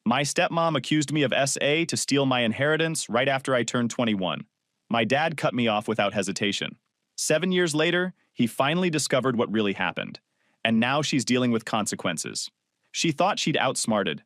My stepmom accused me of SA to steal my inheritance right after I turned 21. My dad cut me off without hesitation. 7 years later, he finally discovered what really happened. And now she's dealing with consequences. She thought she'd outsmarted.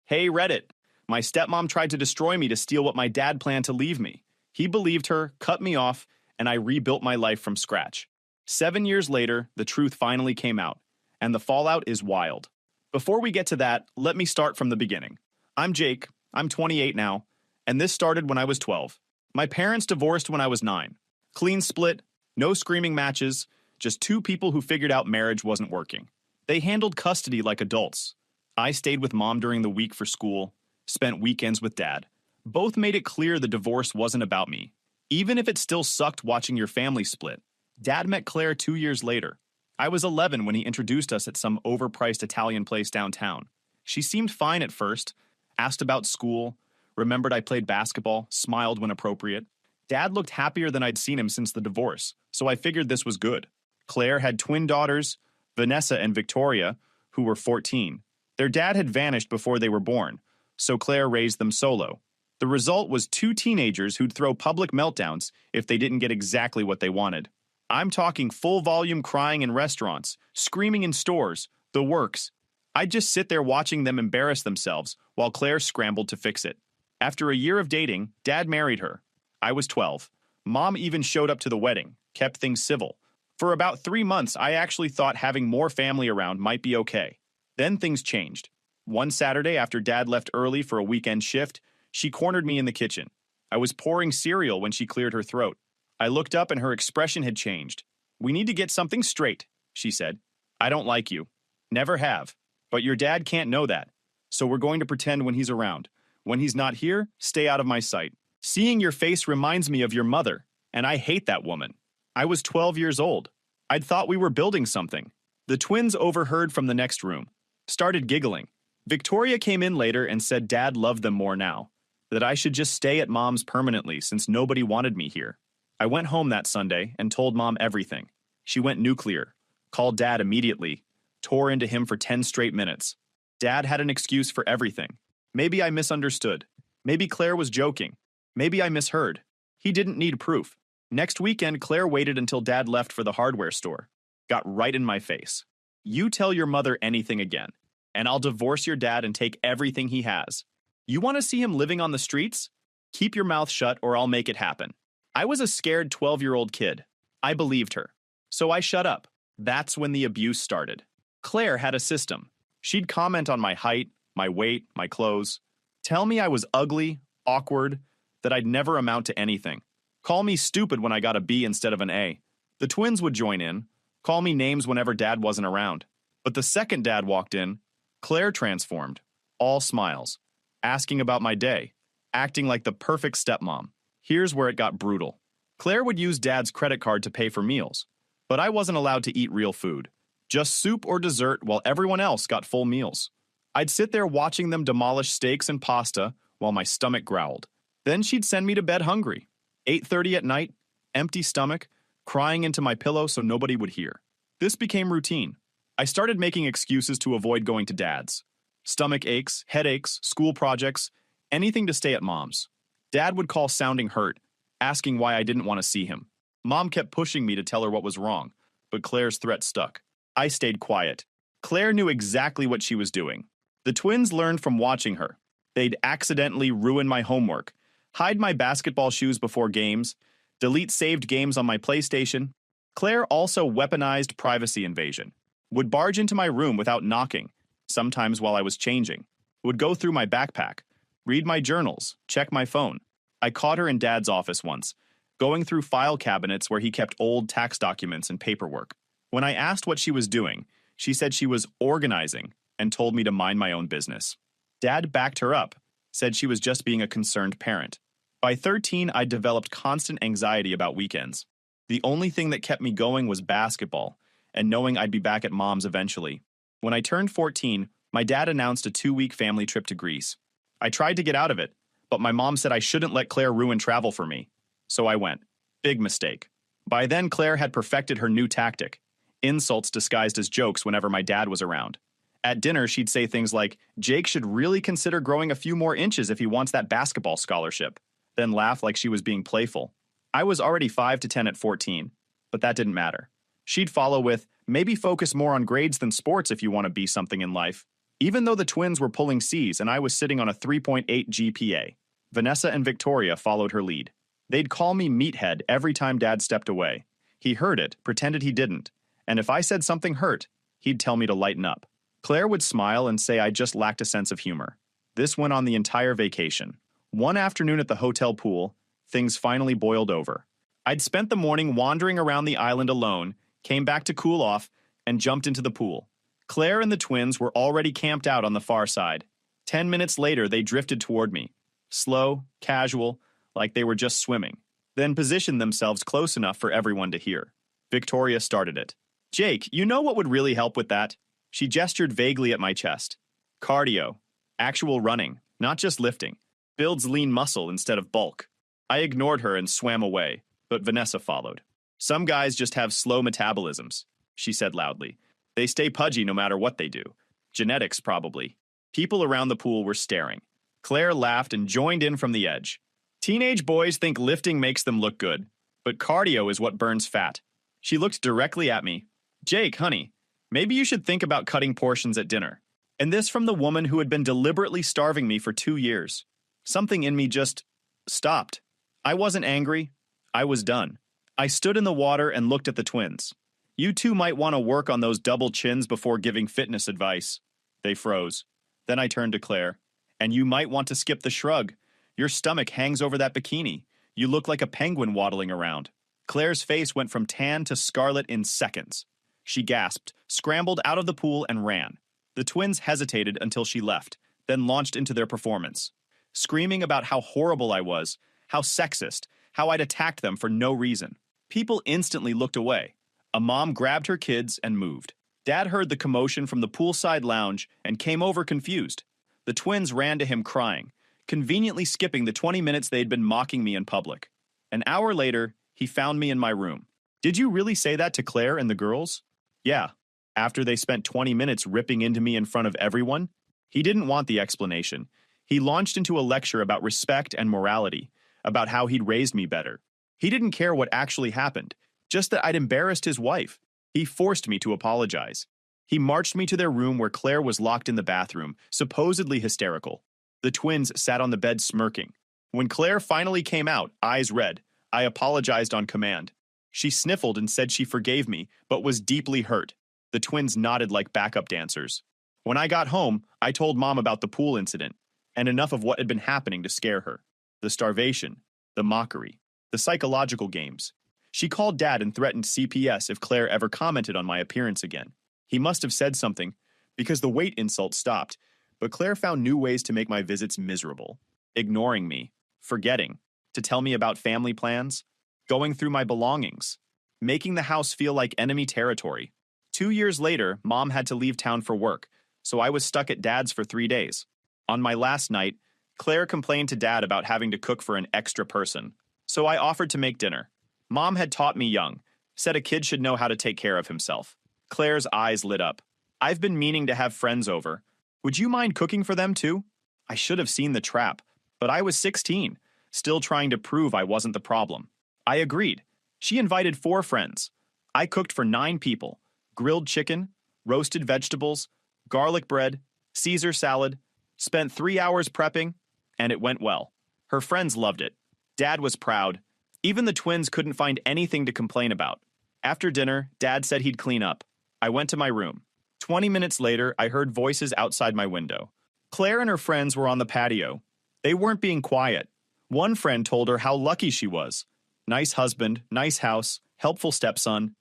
Hey, Reddit. My stepmom tried to destroy me to steal what my dad planned to leave me. He believed her, cut me off, and I rebuilt my life from scratch. 7 years later, the truth finally came out, and the fallout is wild. Before we get to that, let me start from the beginning. I'm Jake, I'm 28 now, and this started when I was 12. My parents divorced when I was 9. Clean split, no screaming matches, just two people who figured out marriage wasn't working. They handled custody like adults. I stayed with mom during the week for school, spent weekends with dad. Both made it clear the divorce wasn't about me, even if it still sucked watching your family split. Dad met Claire 2 years later. I was 11 when he introduced us at some overpriced Italian place downtown. She seemed fine at first, asked about school, remembered I played basketball, smiled when appropriate. Dad looked happier than I'd seen him since the divorce, so I figured this was good. Claire had twin daughters, Vanessa and Victoria, who were 14. Their dad had vanished before they were born, so Claire raised them solo. The result was 2 teenagers who'd throw public meltdowns if they didn't get exactly what they wanted. I'm talking full-volume crying in restaurants, screaming in stores, the works. I'd just sit there watching them embarrass themselves while Claire scrambled to fix it. After a year of dating, Dad married her. I was 12. Mom even showed up to the wedding, kept things civil. For about 3 months, I actually thought having more family around might be okay. Then things changed. One Saturday, after Dad left early for a weekend shift, she cornered me in the kitchen. I was pouring cereal when she cleared her throat. I looked up and her expression had changed. "We need to get something straight," she said. "I don't like you. Never have. But your dad can't know that. So we're going to pretend when he's around. When he's not here, stay out of my sight. Seeing your face reminds me of your mother, and I hate that woman." I was 12 years old. I'd thought we were building something. The twins overheard from the next room, started giggling. Victoria came in later and said Dad loved them more now, that I should just stay at Mom's permanently since nobody wanted me here. I went home that Sunday and told Mom everything. She went nuclear, called Dad immediately, tore into him for 10 straight minutes. Dad had an excuse for everything. Maybe I misunderstood. Maybe Claire was joking. Maybe I misheard. He didn't need proof. Next weekend, Claire waited until Dad left for the hardware store. Got right in my face. "You tell your mother anything again, and I'll divorce your dad and take everything he has. You want to see him living on the streets? Keep your mouth shut or I'll make it happen." I was a scared 12-year-old kid. I believed her. So I shut up. That's when the abuse started. Claire had a system. She'd comment on my height, my weight, my clothes. Tell me I was ugly, awkward, that I'd never amount to anything. Call me stupid when I got a B instead of an A. The twins would join in, call me names whenever Dad wasn't around. But the second Dad walked in, Claire transformed. All smiles. Asking about my day. Acting like the perfect stepmom. Here's where it got brutal. Claire would use Dad's credit card to pay for meals, but I wasn't allowed to eat real food. Just soup or dessert while everyone else got full meals. I'd sit there watching them demolish steaks and pasta while my stomach growled. Then she'd send me to bed hungry. 8:30 at night, empty stomach, crying into my pillow so nobody would hear. This became routine. I started making excuses to avoid going to Dad's. Stomach aches, headaches, school projects, anything to stay at Mom's. Dad would call sounding hurt, asking why I didn't want to see him. Mom kept pushing me to tell her what was wrong, but Claire's threat stuck. I stayed quiet. Claire knew exactly what she was doing. The twins learned from watching her. They'd accidentally ruin my homework, hide my basketball shoes before games, delete saved games on my PlayStation. Claire also weaponized privacy invasion. Would barge into my room without knocking, sometimes while I was changing. Would go through my backpack, read my journals, check my phone. I caught her in Dad's office once, going through file cabinets where he kept old tax documents and paperwork. When I asked what she was doing, she said she was organizing and told me to mind my own business. Dad backed her up, said she was just being a concerned parent. By 13, I developed constant anxiety about weekends. The only thing that kept me going was basketball, and knowing I'd be back at Mom's eventually. When I turned 14, my dad announced a 2-week family trip to Greece. I tried to get out of it, but my mom said I shouldn't let Claire ruin travel for me. So I went. Big mistake. By then, Claire had perfected her new tactic. Insults disguised as jokes whenever my dad was around. At dinner, she'd say things like, Jake should really consider growing a few more inches if he wants that basketball scholarship, then laugh like she was being playful. I was already 5 to 10 at 14, but that didn't matter. She'd follow with, maybe focus more on grades than sports if you want to be something in life. Even though the twins were pulling C's and I was sitting on a 3.8 GPA, Vanessa and Victoria followed her lead. They'd call me meathead every time Dad stepped away. He heard it, pretended he didn't, and if I said something hurt, he'd tell me to lighten up. Claire would smile and say I just lacked a sense of humor. This went on the entire vacation. One afternoon at the hotel pool, things finally boiled over. I'd spent the morning wandering around the island alone, came back to cool off, and jumped into the pool. Claire and the twins were already camped out on the far side. 10 minutes later, they drifted toward me. Slow, casual, like they were just swimming. Then positioned themselves close enough for everyone to hear. Victoria started it. Jake, you know what would really help with that? She gestured vaguely at my chest. Cardio. Actual running, not just lifting. Builds lean muscle instead of bulk. I ignored her and swam away, but Vanessa followed. Some guys just have slow metabolisms, she said loudly. They stay pudgy no matter what they do. Genetics, probably. People around the pool were staring. Claire laughed and joined in from the edge. Teenage boys think lifting makes them look good, but cardio is what burns fat. She looked directly at me. Jake, honey, maybe you should think about cutting portions at dinner. And this from the woman who had been deliberately starving me for 2 years. Something in me just stopped. I wasn't angry. I was done. I stood in the water and looked at the twins. You two might want to work on those double chins before giving fitness advice. They froze. Then I turned to Claire. And you might want to skip the shrug. Your stomach hangs over that bikini. You look like a penguin waddling around. Claire's face went from tan to scarlet in seconds. She gasped, scrambled out of the pool, and ran. The twins hesitated until she left, then launched into their performance, screaming about how horrible I was, how sexist, how I'd attacked them for no reason. People instantly looked away. A mom grabbed her kids and moved. Dad heard the commotion from the poolside lounge and came over confused. The twins ran to him crying, conveniently skipping the 20 minutes they'd been mocking me in public. An hour later, he found me in my room. Did you really say that to Claire and the girls? Yeah. After they spent 20 minutes ripping into me in front of everyone? He didn't want the explanation. He launched into a lecture about respect and morality, about how he'd raised me better. He didn't care what actually happened, just that I'd embarrassed his wife. He forced me to apologize. He marched me to their room where Claire was locked in the bathroom, supposedly hysterical. The twins sat on the bed smirking. When Claire finally came out, eyes red, I apologized on command. She sniffled and said she forgave me, but was deeply hurt. The twins nodded like backup dancers. When I got home, I told Mom about the pool incident, and enough of what had been happening to scare her. The starvation, the mockery, the psychological games. She called Dad and threatened CPS if Claire ever commented on my appearance again. He must have said something, because the weight insult stopped, but Claire found new ways to make my visits miserable. Ignoring me, forgetting, to tell me about family plans, going through my belongings, making the house feel like enemy territory. 2 years later, Mom had to leave town for work, so I was stuck at Dad's for 3 days. On my last night, Claire complained to Dad about having to cook for an extra person, so I offered to make dinner. Mom had taught me young, said a kid should know how to take care of himself. Claire's eyes lit up. I've been meaning to have friends over. Would you mind cooking for them too? I should have seen the trap, but I was 16, still trying to prove I wasn't the problem. I agreed. She invited 4 friends. I cooked for 9 people. Grilled chicken, roasted vegetables, garlic bread, Caesar salad, spent 3 hours prepping, and it went well. Her friends loved it. Dad was proud. Even the twins couldn't find anything to complain about. After dinner, Dad said he'd clean up. I went to my room. 20 minutes later, I heard voices outside my window. Claire and her friends were on the patio. They weren't being quiet. One friend told her how lucky she was. Nice husband, nice house, helpful stepson.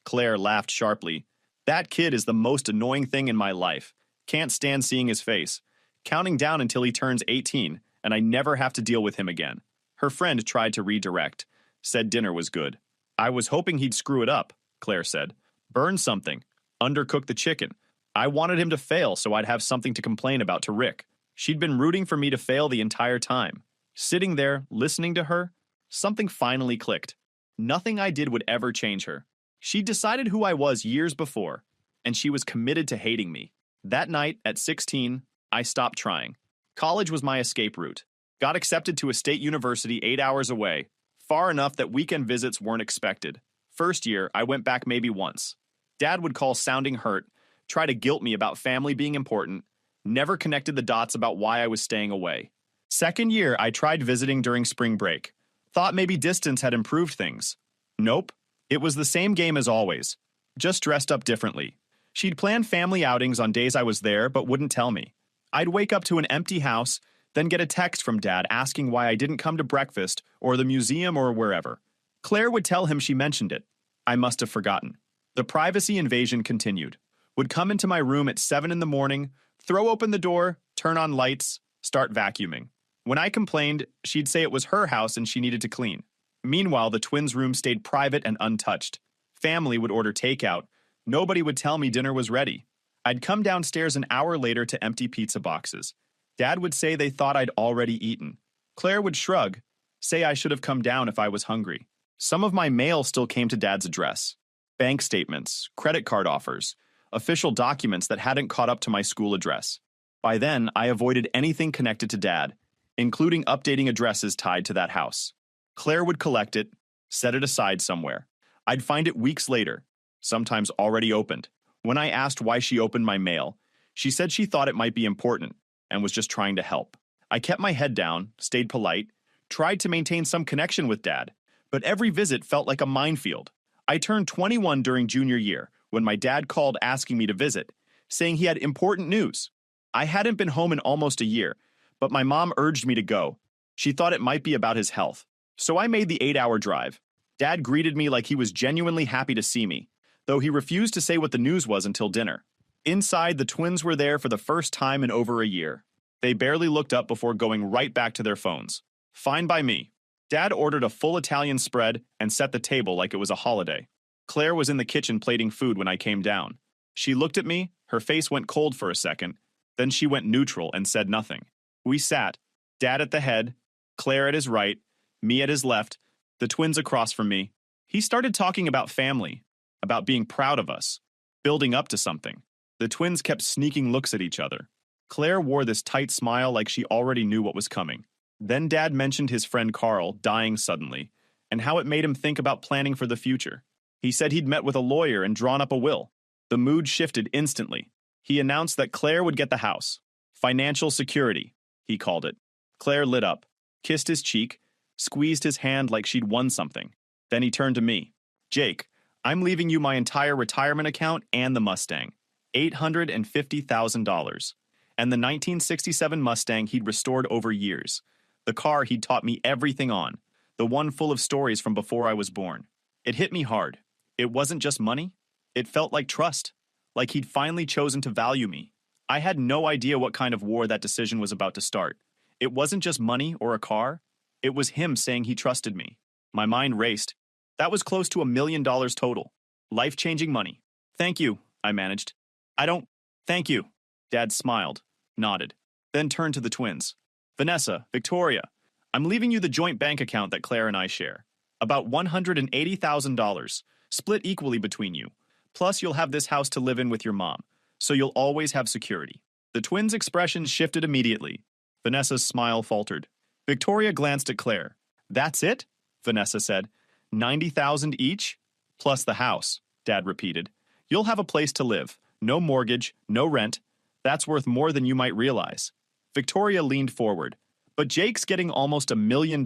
Claire laughed sharply. That kid is the most annoying thing in my life. Can't stand seeing his face. Counting down until he turns 18, and I never have to deal with him again. Her friend tried to redirect. Said dinner was good. I was hoping he'd screw it up, Claire said. Burn something. Undercook the chicken. I wanted him to fail so I'd have something to complain about to Rick. She'd been rooting for me to fail the entire time. Sitting there, listening to her, something finally clicked. Nothing I did would ever change her. She'd decided who I was years before, and she was committed to hating me. That night, at 16, I stopped trying. College was my escape route. Got accepted to a state university 8 hours away, far enough that weekend visits weren't expected. First year, I went back maybe once. Dad would call sounding hurt, try to guilt me about family being important, never connected the dots about why I was staying away. Second year, I tried visiting during spring break. Thought maybe distance had improved things. Nope. It was the same game as always, just dressed up differently. She'd plan family outings on days I was there but wouldn't tell me. I'd wake up to an empty house, then get a text from Dad asking why I didn't come to breakfast or the museum or wherever. Claire would tell him she mentioned it. I must have forgotten. The privacy invasion continued. Would come into my room at 7 in the morning, throw open the door, turn on lights, start vacuuming. When I complained, she'd say it was her house and she needed to clean. Meanwhile, the twins' room stayed private and untouched. Family would order takeout. Nobody would tell me dinner was ready. I'd come downstairs an hour later to empty pizza boxes. Dad would say they thought I'd already eaten. Claire would shrug, say I should have come down if I was hungry. Some of my mail still came to Dad's address. Bank statements, credit card offers, official documents that hadn't caught up to my school address. By then, I avoided anything connected to Dad, including updating addresses tied to that house. Claire would collect it, set it aside somewhere. I'd find it weeks later, sometimes already opened. When I asked why she opened my mail, she said she thought it might be important and was just trying to help. I kept my head down, stayed polite, tried to maintain some connection with Dad, but every visit felt like a minefield. I turned 21 during junior year when my dad called asking me to visit, saying he had important news. I hadn't been home in almost a year, but my mom urged me to go. She thought it might be about his health. So I made the 8-hour drive. Dad greeted me like he was genuinely happy to see me, though he refused to say what the news was until dinner. Inside, the twins were there for the first time in over a year. They barely looked up before going right back to their phones. Fine by me. Dad ordered a full Italian spread and set the table like it was a holiday. Claire was in the kitchen plating food when I came down. She looked at me, her face went cold for a second, then she went neutral and said nothing. We sat, Dad at the head, Claire at his right, me at his left, the twins across from me. He started talking about family, about being proud of us, building up to something. The twins kept sneaking looks at each other. Claire wore this tight smile like she already knew what was coming. Then Dad mentioned his friend Carl dying suddenly, and how it made him think about planning for the future. He said he'd met with a lawyer and drawn up a will. The mood shifted instantly. He announced that Claire would get the house. Financial security, he called it. Claire lit up, kissed his cheek, squeezed his hand like she'd won something. Then he turned to me. Jake, I'm leaving you my entire retirement account and the Mustang. $850,000. And the 1967 Mustang he'd restored over years. The car he'd taught me everything on. The one full of stories from before I was born. It hit me hard. It wasn't just money. It felt like trust. Like he'd finally chosen to value me. I had no idea what kind of war that decision was about to start. It wasn't just money or a car. It was him saying he trusted me. My mind raced. That was close to $1 million total. Life-changing money. Thank you, I managed. Thank you. Dad smiled, nodded, then turned to the twins. Vanessa, Victoria, I'm leaving you the joint bank account that Claire and I share. About $180,000, split equally between you. Plus, you'll have this house to live in with your mom, so you'll always have security. The twins' expressions shifted immediately. Vanessa's smile faltered. Victoria glanced at Claire. That's it? Vanessa said. $90,000 each? Plus the house, Dad repeated. You'll have a place to live. No mortgage, no rent. That's worth more than you might realize. Victoria leaned forward. But Jake's getting almost $1 million.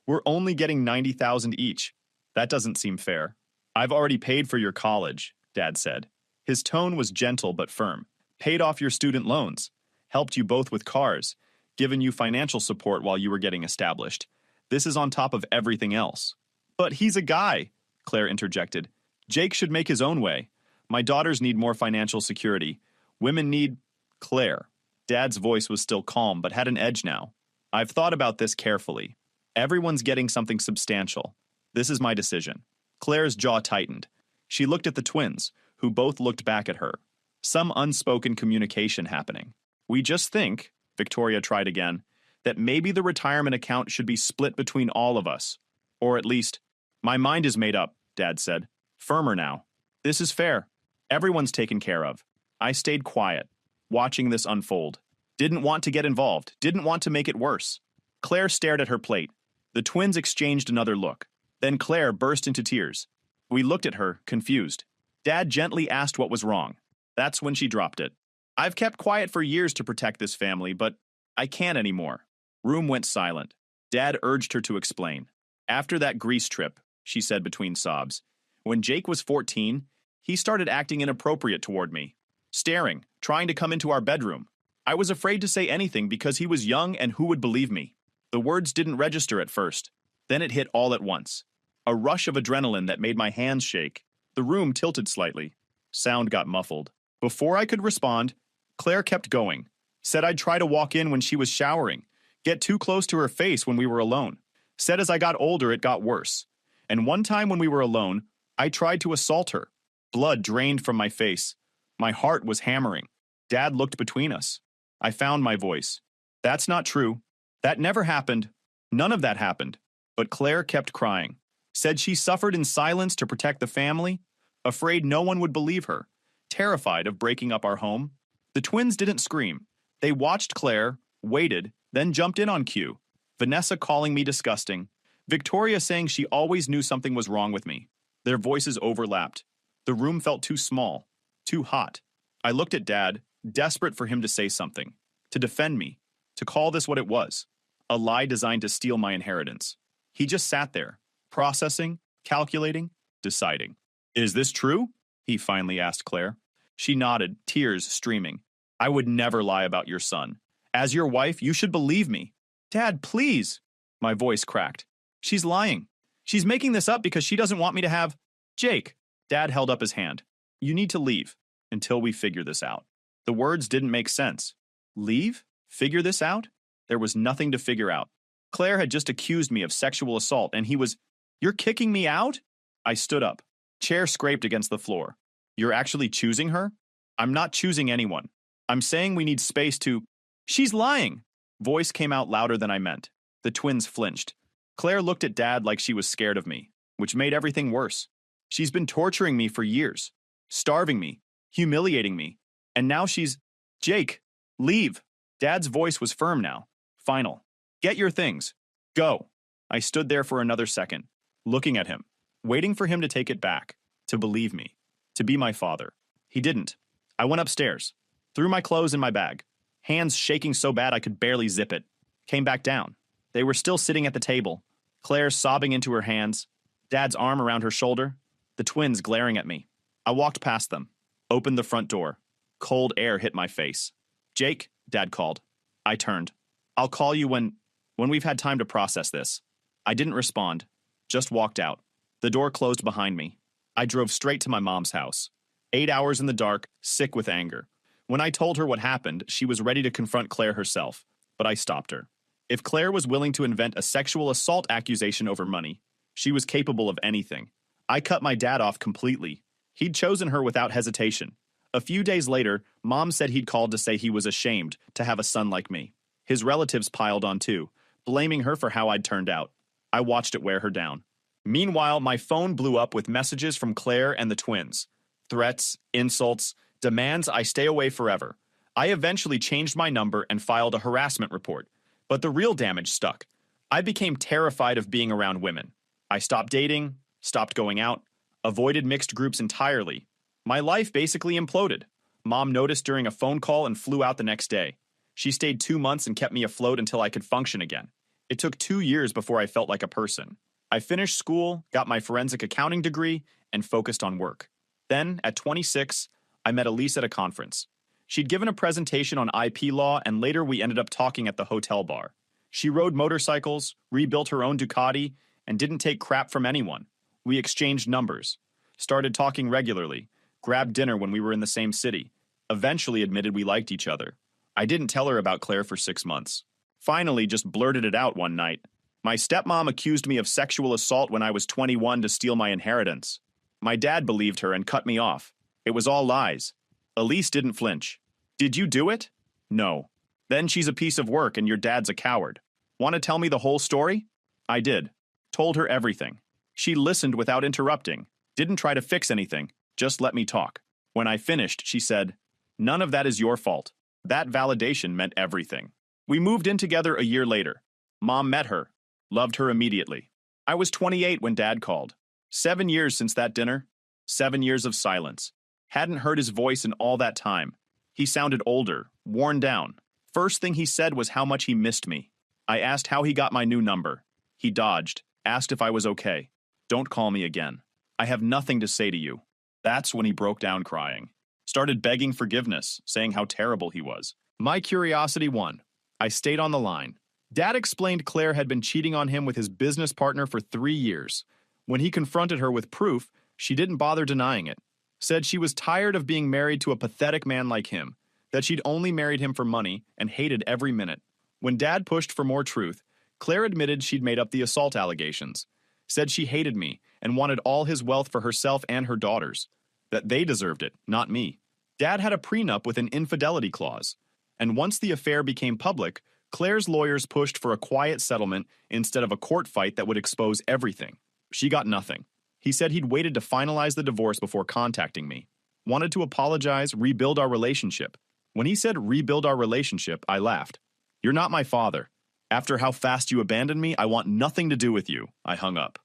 We're only getting $90,000 each. That doesn't seem fair. I've already paid for your college, Dad said. His tone was gentle but firm. Paid off your student loans. Helped you both with cars. Given you financial support while you were getting established. This is on top of everything else. But he's a guy, Claire interjected. Jake should make his own way. My daughters need more financial security. Women need... Claire. Dad's voice was still calm but had an edge now. I've thought about this carefully. Everyone's getting something substantial. This is my decision. Claire's jaw tightened. She looked at the twins, who both looked back at her. Some unspoken communication happening. We just think, Victoria tried again, that maybe the retirement account should be split between all of us. Or at least, my mind is made up, Dad said. Firmer now. This is fair. Everyone's taken care of. I stayed quiet, watching this unfold. Didn't want to get involved, didn't want to make it worse. Claire stared at her plate. The twins exchanged another look. Then Claire burst into tears. We looked at her, confused. Dad gently asked what was wrong. That's when she dropped it. I've kept quiet for years to protect this family, but I can't anymore. Room went silent. Dad urged her to explain. After that Greece trip, she said between sobs, when Jake was 14, he started acting inappropriate toward me. Staring, trying to come into our bedroom. I was afraid to say anything because he was young and who would believe me? The words didn't register at first. Then it hit all at once. A rush of adrenaline that made my hands shake. The room tilted slightly. Sound got muffled. Before I could respond, Claire kept going. Said I'd try to walk in when she was showering. Get too close to her face when we were alone. Said as I got older it got worse. And one time when we were alone, I tried to assault her. Blood drained from my face. My heart was hammering. Dad looked between us. I found my voice. That's not true. That never happened. None of that happened. But Claire kept crying. Said she suffered in silence to protect the family, afraid no one would believe her, terrified of breaking up our home. The twins didn't scream. They watched Claire, waited, then jumped in on cue. Vanessa calling me disgusting. Victoria saying she always knew something was wrong with me. Their voices overlapped. The room felt too small, too hot. I looked at Dad, desperate for him to say something, to defend me, to call this what it was, a lie designed to steal my inheritance. He just sat there, processing, calculating, deciding. Is this true? He finally asked Claire. She nodded, tears streaming. I would never lie about your son. As your wife, you should believe me. Dad, please. My voice cracked. She's lying. She's making this up because she doesn't want me to have Jake. Dad held up his hand. You need to leave until we figure this out. The words didn't make sense. Leave? Figure this out? There was nothing to figure out. Claire had just accused me of sexual assault and he was, You're kicking me out? I stood up. Chair scraped against the floor. You're actually choosing her? I'm not choosing anyone. I'm saying we need space to... She's lying! Voice came out louder than I meant. The twins flinched. Claire looked at Dad like she was scared of me, which made everything worse. She's been torturing me for years, starving me, humiliating me, and now she's... Jake, leave. Dad's voice was firm now, final. Get your things. Go. I stood there for another second, looking at him, waiting for him to take it back, to believe me, to be my father. He didn't. I went upstairs, threw my clothes in my bag, hands shaking so bad I could barely zip it. Came back down. They were still sitting at the table, Claire sobbing into her hands, Dad's arm around her shoulder, the twins glaring at me. I walked past them, opened the front door. Cold air hit my face. Jake, Dad called. I turned. I'll call you when we've had time to process this. I didn't respond, just walked out. The door closed behind me. I drove straight to my mom's house. 8 hours in the dark, sick with anger. When I told her what happened, she was ready to confront Claire herself, but I stopped her. If Claire was willing to invent a sexual assault accusation over money, she was capable of anything. I cut my dad off completely. He'd chosen her without hesitation. A few days later, Mom said he'd called to say he was ashamed to have a son like me. His relatives piled on too, blaming her for how I'd turned out. I watched it wear her down. Meanwhile, my phone blew up with messages from Claire and the twins. Threats, insults, demands I stay away forever. I eventually changed my number and filed a harassment report. But the real damage stuck. I became terrified of being around women. I stopped dating, stopped going out, avoided mixed groups entirely. My life basically imploded. Mom noticed during a phone call and flew out the next day. She stayed 2 months and kept me afloat until I could function again. It took 2 years before I felt like a person. I finished school, got my forensic accounting degree, and focused on work. Then, at 26, I met Elise at a conference. She'd given a presentation on IP law, and later we ended up talking at the hotel bar. She rode motorcycles, rebuilt her own Ducati, and didn't take crap from anyone. We exchanged numbers, started talking regularly, grabbed dinner when we were in the same city, eventually admitted we liked each other. I didn't tell her about Claire for 6 months. Finally, just blurted it out one night. My stepmom accused me of sexual assault when I was 21 to steal my inheritance. My dad believed her and cut me off. It was all lies. Elise didn't flinch. Did you do it? No. Then she's a piece of work and your dad's a coward. Want to tell me the whole story? I did. Told her everything. She listened without interrupting. Didn't try to fix anything. Just let me talk. When I finished, she said, None of that is your fault. That validation meant everything. We moved in together a year later. Mom met her. Loved her immediately. I was 28 when Dad called. 7 years since that dinner. 7 years of silence. Hadn't heard his voice in all that time. He sounded older, worn down. First thing he said was how much he missed me. I asked how he got my new number. He dodged, asked if I was okay. Don't call me again. I have nothing to say to you. That's when he broke down crying. Started begging forgiveness, saying how terrible he was. My curiosity won. I stayed on the line. Dad explained Claire had been cheating on him with his business partner for 3 years. When he confronted her with proof, she didn't bother denying it. Said she was tired of being married to a pathetic man like him, that she'd only married him for money and hated every minute. When Dad pushed for more truth, Claire admitted she'd made up the assault allegations. Said she hated me and wanted all his wealth for herself and her daughters. That they deserved it, not me. Dad had a prenup with an infidelity clause. And once the affair became public, Claire's lawyers pushed for a quiet settlement instead of a court fight that would expose everything. She got nothing. He said he'd waited to finalize the divorce before contacting me. Wanted to apologize, rebuild our relationship. When he said rebuild our relationship, I laughed. You're not my father. After how fast you abandoned me, I want nothing to do with you. I hung up.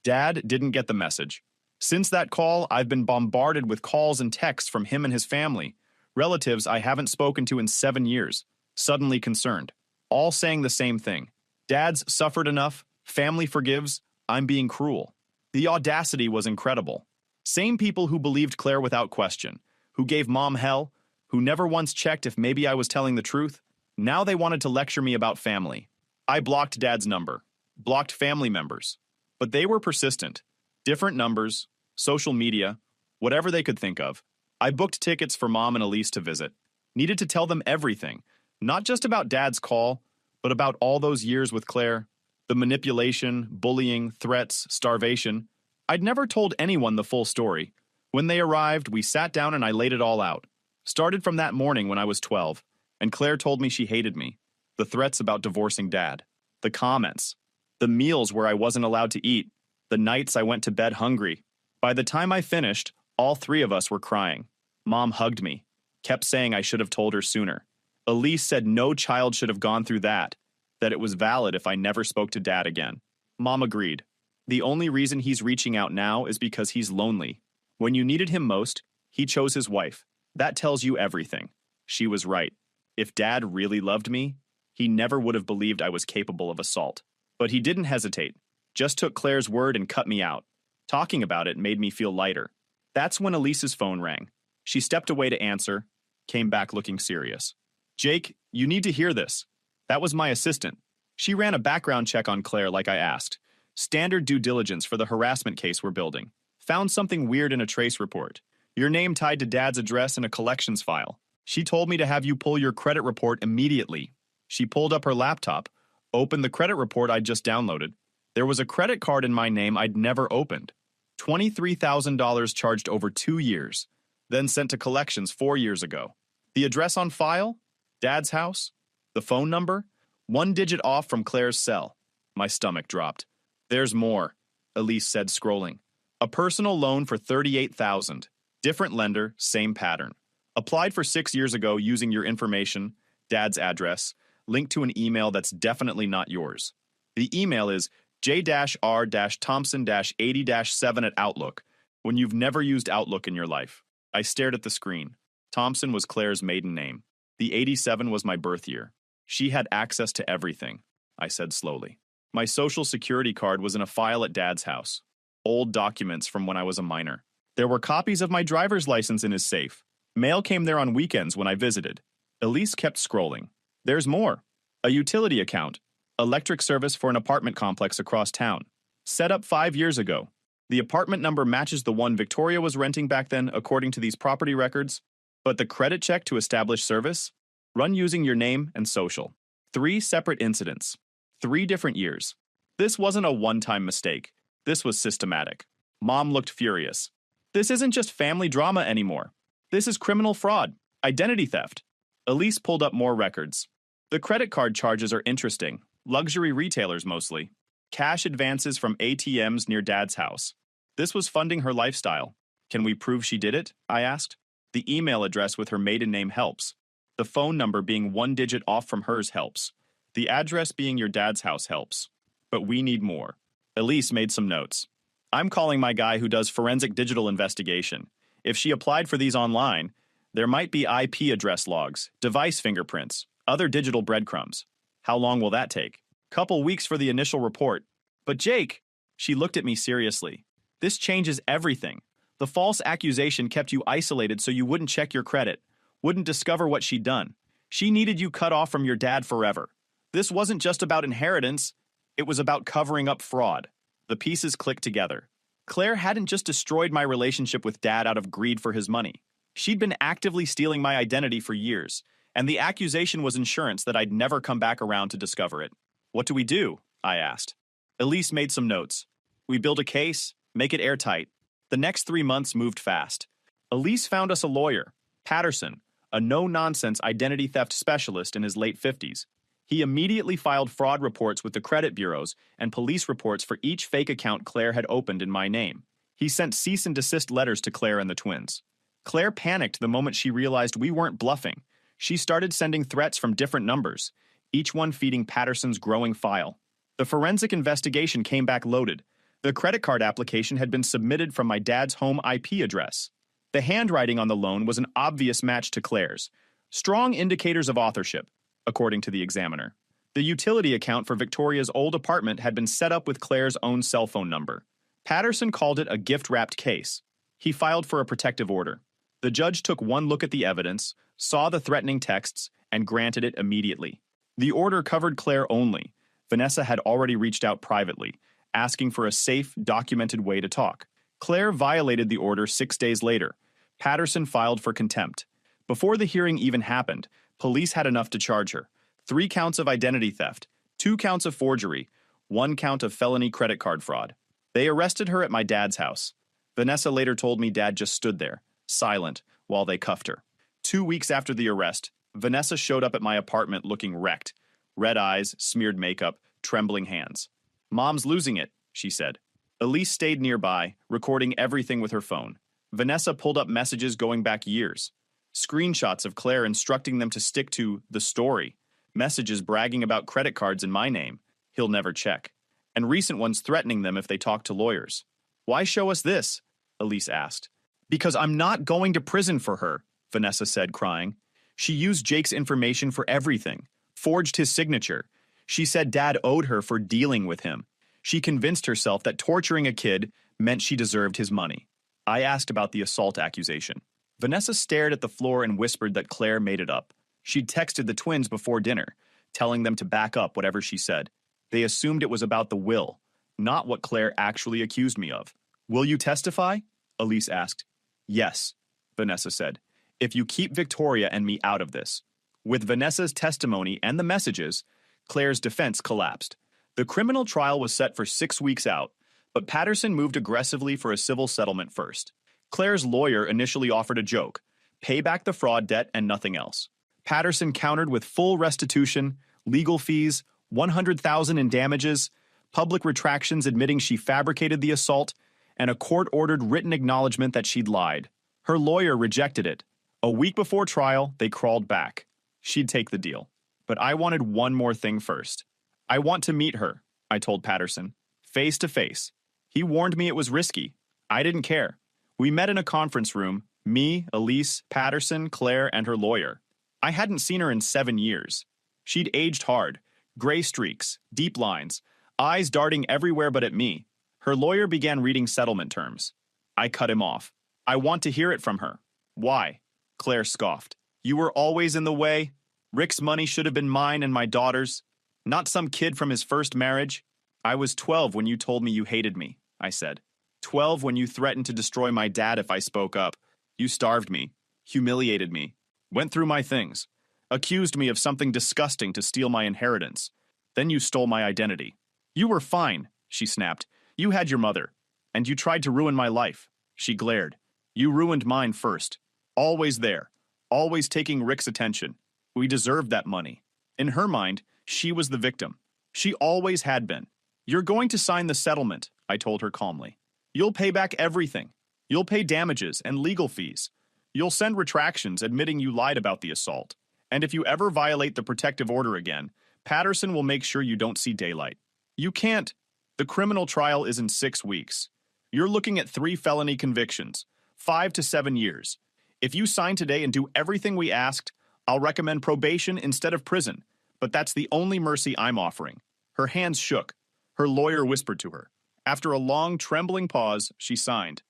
Dad didn't get the message. Since that call, I've been bombarded with calls and texts from him and his family, relatives I haven't spoken to in 7 years, suddenly concerned, all saying the same thing. Dad's suffered enough, family forgives, I'm being cruel. The audacity was incredible. Same people who believed Claire without question, who gave Mom hell, who never once checked if maybe I was telling the truth, now they wanted to lecture me about family. I blocked Dad's number, blocked family members, but they were persistent. Different numbers, social media, whatever they could think of. I booked tickets for Mom and Elise to visit. Needed to tell them everything, not just about Dad's call, but about all those years with Claire, the manipulation, bullying, threats, starvation. I'd never told anyone the full story. When they arrived, we sat down and I laid it all out. Started from that morning when I was 12, and Claire told me she hated me. The threats about divorcing Dad. The comments. The meals where I wasn't allowed to eat. The nights I went to bed hungry. By the time I finished, all 3 of us were crying. Mom hugged me, kept saying I should have told her sooner. Elise said no child should have gone through that it was valid if I never spoke to Dad again. Mom agreed. The only reason he's reaching out now is because he's lonely. When you needed him most, he chose his wife. That tells you everything. She was right. If Dad really loved me, he never would have believed I was capable of assault. But he didn't hesitate. Just took Claire's word and cut me out. Talking about it made me feel lighter. That's when Elise's phone rang. She stepped away to answer, came back looking serious. Jake, you need to hear this. That was my assistant. She ran a background check on Claire like I asked. Standard due diligence for the harassment case we're building. Found something weird in a trace report. Your name tied to Dad's address in a collections file. She told me to have you pull your credit report immediately. She pulled up her laptop, opened the credit report I'd just downloaded. There was a credit card in my name I'd never opened. $23,000 charged over 2 years, then sent to collections 4 years ago. The address on file? Dad's house? The phone number? 1 digit off from Claire's cell. My stomach dropped. There's more, Elise said, scrolling. A personal loan for $38,000. Different lender, same pattern. Applied for 6 years ago using your information, Dad's address, linked to an email that's definitely not yours. The email is j-r-thompson-80-7 @Outlook, when you've never used Outlook in your life. I stared at the screen. Thompson was Claire's maiden name. The 87 was my birth year. She had access to everything, I said slowly. My social security card was in a file at Dad's house. Old documents from when I was a minor. There were copies of my driver's license in his safe. Mail came there on weekends when I visited. Elise kept scrolling. There's more. A utility account. Electric service for an apartment complex across town. Set up 5 years ago. The apartment number matches the one Victoria was renting back then, according to these property records. But the credit check to establish service? Run using your name and social. 3 separate incidents. 3 different years. This wasn't a one-time mistake. This was systematic. Mom looked furious. This isn't just family drama anymore. This is criminal fraud, identity theft. Elise pulled up more records. The credit card charges are interesting. Luxury retailers mostly. Cash advances from ATMs near Dad's house. This was funding her lifestyle. Can we prove she did it? I asked. The email address with her maiden name helps. The phone number being one digit off from hers helps. The address being your dad's house helps. But we need more. Elise made some notes. I'm calling my guy who does forensic digital investigation. If she applied for these online, there might be IP address logs, device fingerprints, other digital breadcrumbs. How long will that take? Couple weeks for the initial report. But Jake, she looked at me seriously. This changes everything. The false accusation kept you isolated so you wouldn't check your credit, wouldn't discover what she'd done. She needed you cut off from your dad forever. This wasn't just about inheritance, it was about covering up fraud. The pieces clicked together. Claire hadn't just destroyed my relationship with Dad out of greed for his money. She'd been actively stealing my identity for years, and the accusation was insurance that I'd never come back around to discover it. What do we do? I asked. Elise made some notes. We build a case, make it airtight. The next 3 months moved fast. Elise found us a lawyer, Patterson, a no-nonsense identity theft specialist in his late 50s. He immediately filed fraud reports with the credit bureaus and police reports for each fake account Claire had opened in my name. He sent cease and desist letters to Claire and the twins. Claire panicked the moment she realized we weren't bluffing. She started sending threats from different numbers, each one feeding Patterson's growing file. The forensic investigation came back loaded. The credit card application had been submitted from my dad's home IP address. The handwriting on the loan was an obvious match to Claire's. Strong indicators of authorship, according to the examiner. The utility account for Victoria's old apartment had been set up with Claire's own cell phone number. Patterson called it a gift-wrapped case. He filed for a protective order. The judge took one look at the evidence, saw the threatening texts, and granted it immediately. The order covered Claire only. Vanessa had already reached out privately, asking for a safe, documented way to talk. Claire violated the order 6 days later. Patterson filed for contempt. Before the hearing even happened, police had enough to charge her. 3 counts of identity theft, 2 counts of forgery, 1 count of felony credit card fraud. They arrested her at my dad's house. Vanessa later told me Dad just stood there, silent, while they cuffed her. 2 weeks after the arrest, Vanessa showed up at my apartment looking wrecked. Red eyes, smeared makeup, trembling hands. "Mom's losing it," she said. Elise stayed nearby, recording everything with her phone. Vanessa pulled up messages going back years. Screenshots of Claire instructing them to stick to the story. Messages bragging about credit cards in my name. He'll never check. And recent ones threatening them if they talk to lawyers. "Why show us this?" Elise asked. "Because I'm not going to prison for her," Vanessa said, crying. "She used Jake's information for everything. Forged his signature. She said Dad owed her for dealing with him. She convinced herself that torturing a kid meant she deserved his money." I asked about the assault accusation. Vanessa stared at the floor and whispered that Claire made it up. She'd texted the twins before dinner, telling them to back up whatever she said. They assumed it was about the will, not what Claire actually accused me of. "Will you testify?" Elise asked. "Yes," Vanessa said, "if you keep Victoria and me out of this." With Vanessa's testimony and the messages, Claire's defense collapsed. The criminal trial was set for 6 weeks out, but Patterson moved aggressively for a civil settlement first. Claire's lawyer initially offered a joke, pay back the fraud debt and nothing else. Patterson countered with full restitution, legal fees, $100,000 in damages, public retractions admitting she fabricated the assault, and a court-ordered written acknowledgement that she'd lied. Her lawyer rejected it. A week before trial, they crawled back. She'd take the deal. But I wanted one more thing first. "I want to meet her," I told Patterson, face to face. He warned me it was risky. I didn't care. We met in a conference room, me, Elise, Patterson, Claire, and her lawyer. I hadn't seen her in 7 years. She'd aged hard, gray streaks, deep lines, eyes darting everywhere but at me. Her lawyer began reading settlement terms. I cut him off. "I want to hear it from her." "Why?" Claire scoffed. "You were always in the way. Rick's money should have been mine and my daughter's, not some kid from his first marriage." "I was 12 when you told me you hated me," I said. 12 when you threatened to destroy my dad if I spoke up. You starved me, humiliated me, went through my things, accused me of something disgusting to steal my inheritance. Then you stole my identity. You were fine," she snapped. "You had your mother, and you tried to ruin my life." She glared. "You ruined mine first. Always there, always taking Rick's attention. We deserved that money." In her mind, she was the victim. She always had been. "You're going to sign the settlement," I told her calmly. "You'll pay back everything. You'll pay damages and legal fees. You'll send retractions admitting you lied about the assault. And if you ever violate the protective order again, Patterson will make sure you don't see daylight. You can't. The criminal trial is in 6 weeks. You're looking at 3 felony convictions, 5 to 7 years. If you sign today and do everything we asked, I'll recommend probation instead of prison, but that's the only mercy I'm offering. Her hands shook. Her lawyer whispered to her. After a long, trembling pause, she signed.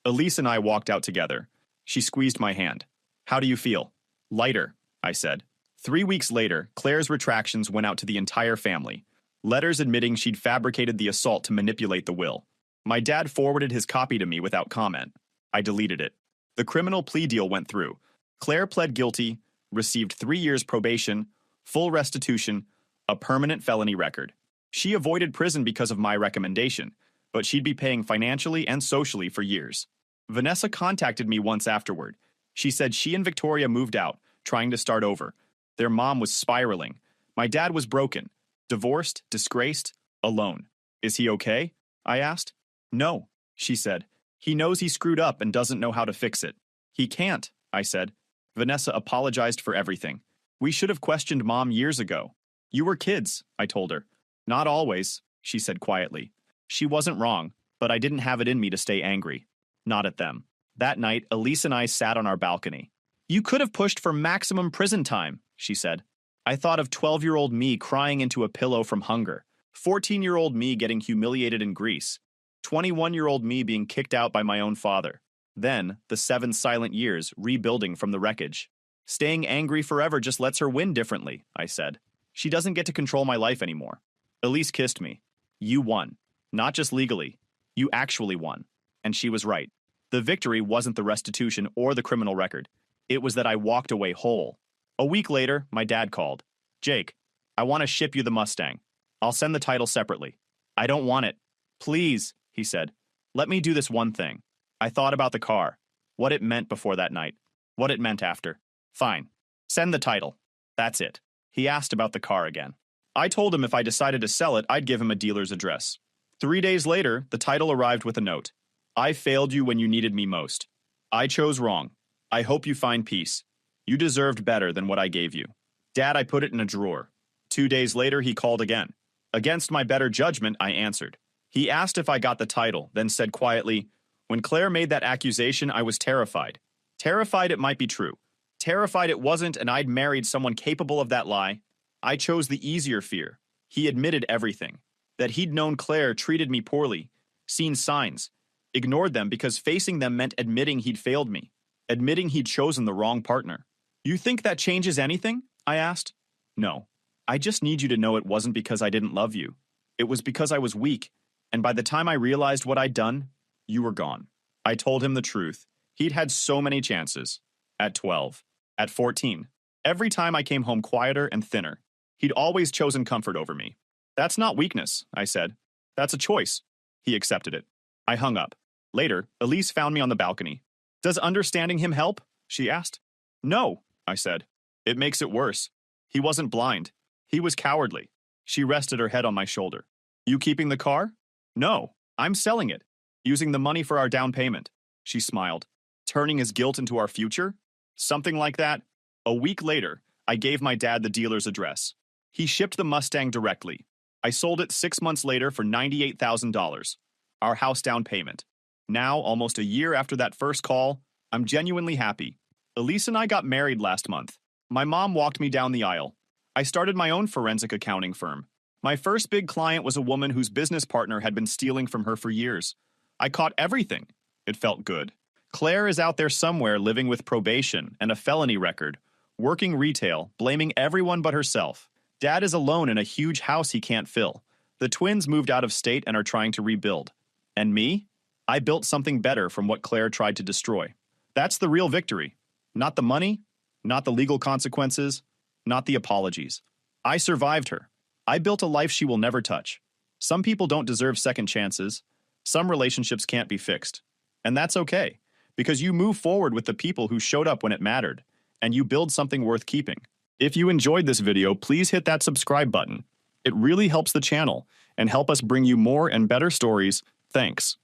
Elise and I walked out together. She squeezed my hand. How do you feel? Lighter, I said. 3 weeks later, Claire's retractions went out to the entire family. Letters admitting she'd fabricated the assault to manipulate the will. My dad forwarded his copy to me without comment. I deleted it. The criminal plea deal went through. Claire pled guilty, received 3 years probation, full restitution, a permanent felony record. She avoided prison because of my recommendation, but she'd be paying financially and socially for years. Vanessa contacted me once afterward. She said she and Victoria moved out, trying to start over. Their mom was spiraling. My dad was broken, divorced, disgraced, alone. Is he okay? I asked. No, she said. He knows he screwed up and doesn't know how to fix it. He can't, I said. Vanessa apologized for everything. We should have questioned Mom years ago. You were kids, I told her. Not always, she said quietly. She wasn't wrong, but I didn't have it in me to stay angry. Not at them. That night, Elise and I sat on our balcony. You could have pushed for maximum prison time, she said. I thought of 12-year-old me crying into a pillow from hunger, 14-year-old me getting humiliated in Greece, 21-year-old me being kicked out by my own father. Then, the 7 silent years rebuilding from the wreckage. Staying angry forever just lets her win differently, I said. She doesn't get to control my life anymore. Elise kissed me. You won. Not just legally. You actually won. And she was right. The victory wasn't the restitution or the criminal record. It was that I walked away whole. A week later, my dad called. Jake, I want to ship you the Mustang. I'll send the title separately. I don't want it. Please, he said. Let me do this one thing. I thought about the car. What it meant before that night. What it meant after. Fine. Send the title. That's it. He asked about the car again. I told him if I decided to sell it, I'd give him a dealer's address. 3 days later, the title arrived with a note. I failed you when you needed me most. I chose wrong. I hope you find peace. You deserved better than what I gave you. Dad, I put it in a drawer. 2 days later, he called again. Against my better judgment, I answered. He asked if I got the title, then said quietly, when Claire made that accusation, I was terrified. Terrified it might be true. Terrified it wasn't and I'd married someone capable of that lie. I chose the easier fear. He admitted everything. That he'd known Claire treated me poorly, seen signs, ignored them because facing them meant admitting he'd failed me, admitting he'd chosen the wrong partner. You think that changes anything? I asked. No. I just need you to know it wasn't because I didn't love you. It was because I was weak, and by the time I realized what I'd done, you were gone. I told him the truth. He'd had so many chances. At 12. At 14. Every time I came home quieter and thinner. He'd always chosen comfort over me. That's not weakness, I said. That's a choice. He accepted it. I hung up. Later, Elise found me on the balcony. Does understanding him help? She asked. No, I said. It makes it worse. He wasn't blind. He was cowardly. She rested her head on my shoulder. You keeping the car? No, I'm selling it. Using the money for our down payment. She smiled. Turning his guilt into our future? Something like that. A week later, I gave my dad the dealer's address. He shipped the Mustang directly. I sold it 6 months later for $98,000. Our house down payment. Now, almost a year after that first call, I'm genuinely happy. Elise and I got married last month. My mom walked me down the aisle. I started my own forensic accounting firm. My first big client was a woman whose business partner had been stealing from her for years. I caught everything. It felt good. Claire is out there somewhere living with probation and a felony record, working retail, blaming everyone but herself. Dad is alone in a huge house he can't fill. The twins moved out of state and are trying to rebuild. And me? I built something better from what Claire tried to destroy. That's the real victory. Not the money, not the legal consequences, not the apologies. I survived her. I built a life she will never touch. Some people don't deserve second chances. Some relationships can't be fixed. And that's okay, because you move forward with the people who showed up when it mattered, and you build something worth keeping. If you enjoyed this video, please hit that subscribe button. It really helps the channel and help us bring you more and better stories. Thanks.